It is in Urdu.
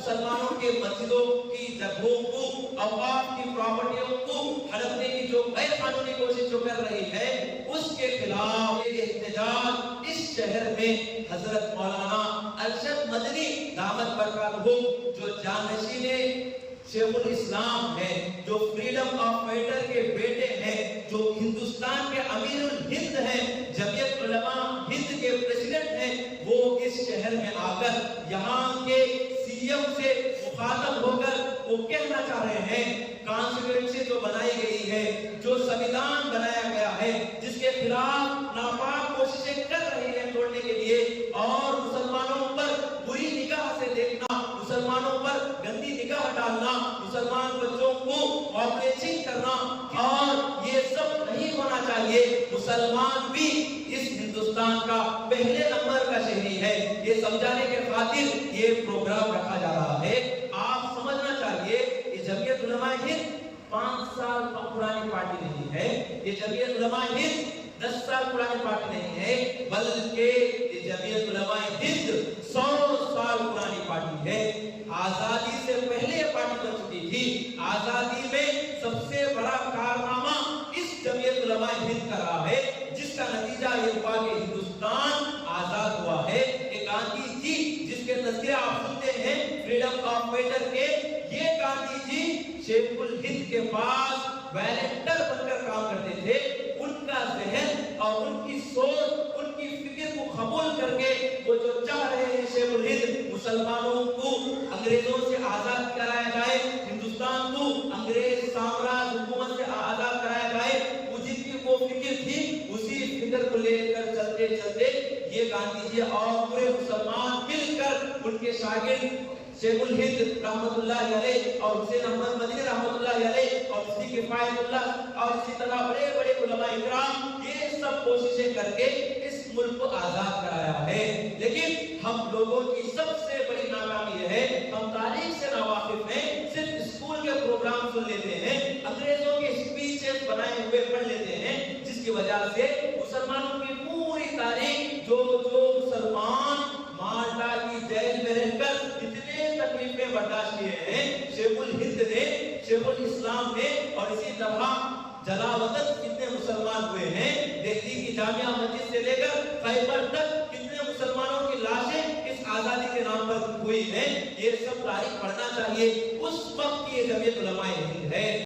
مسلمانوں کے مسجدوں کی جگہوں کو، اوقاف کی پراپرٹیوں کو ہڑپنے کی جو غیر قانونی کوشش جو کر رہی ہے، اس کے خلاف یہ احتجاج اس شہر میں حضرت مولانا ارشد مدنی دامت برکاتہ جو جانشین شیخ الاسلام ہیں، جو فریڈم آف فائٹر کے بیٹے ہیں، جو ہندوستان کے امیر الہند ہیں، جمعیت علماء ہند کے پریزیڈنٹ ہیں، وہ اس شہر میں آ کر یہاں کے سی ایم سے مخاطب ہو کر وہ کہنا چاہ رہے ہیں کانسٹیٹوئنسی جو بنائی گئی ہے، جو سنویدھان بنایا گیا ہے، جس کے خلاف ناپاک کوششیں کر رہی ہیں توڑنے کے لیے، اور مسلمانوں پر بری نگاہ سے دیکھنا، مسلمانوں پر گندی نگاہ ڈالنا، مسلمان بچوں کو آپریشن کرنا، اور یہ سب نہیں ہونا چاہیے۔ مسلمان بھی اس ہندوستان کا پہلے نمبر کا شہری ہے، یہ سمجھانے کے خاطر یہ پروگرام رکھا جا رہا ہے۔ آپ سمجھنا چاہیے کہ جمعیت علماء ہند 5 سال پرانی پارٹی نہیں ہے، یہ جمعیت علماء ہند 10 سال پرانی پارٹی نہیں ہے، بلکہ یہ جمعیت علماء ہند 100 سال پرانی پارٹی ہے۔ آزادی سے پہلے یہ پارٹی بن چکی تھی۔ آزادی میں سب سے بڑا کارنامہ اس جمعیت علماء ہند کا رہا ہے، جس کا نتیجہ یہ ہوا کہ ہندوستان آزاد ہوا ہے۔ کہ گاندھی جی جس کے تذکرے آپ سنتے ہیں فریڈم آف فائٹر کے، یہ گاندھی جی شیخ الہند کے پاس وائلنٹر بن کر کام کرتے تھے۔ ان کا ذہن اور ان کی سوچ، ان کی فکر کو قبول کر کے وہ جو چاہ رہے ہیں شیخ الہند مسلمانوں کو انگریزوں سے آزاد کرایا جائے، ہندوستان کو انگریز سامراج حکومت سے آزاد کرایا جائے، وہ جن کی وہ فکر تھی، اسی فکر کو لے کر چلتے چلتے یہ گاندھی جی اور پورے مسلمان مل کر ان کے شاگرد شیخ الہند رحمت اللہ علیہ اور حسین احمد مدنی رحمت اللہ علیہ اور اسی کفایت اللہ اور اسی طرح بڑے بڑے علماء اکرام، یہ سب کوششیں کر کے اس ملک کو آزاد کرایا ہے۔ لیکن ہم لوگوں کی سب سے بڑی ناکامی یہ ہے، ہم تاریخ سے ناواقف ہیں، صرف اسکول کے پروگرام سن لیتے ہیں، انگریزوں کے اسپیچز بنائے ہوئے پڑھ لیتے ہیں، جس کی وجہ سے مسلمانوں کی پوری تاریخ جو مسلمان مالٹا کی جیل میں رہ کر کتنے تکلیفیں برداشت کیے ہیں، شیخ الہند نے، شیخ الاسلام نے، اور اسی طرح جلا وطن کتنے مسلمان ہوئے ہیں، دہلی کی جامعہ مسجد سے لے کر خیبر تک کتنے مسلمانوں کی لاشیں اس آزادی کے نام پر ہوئی ہیں، یہ سب تاریخ پڑھنا چاہیے۔ اس وقت کی یہ جمعیت علماء ہند ہے۔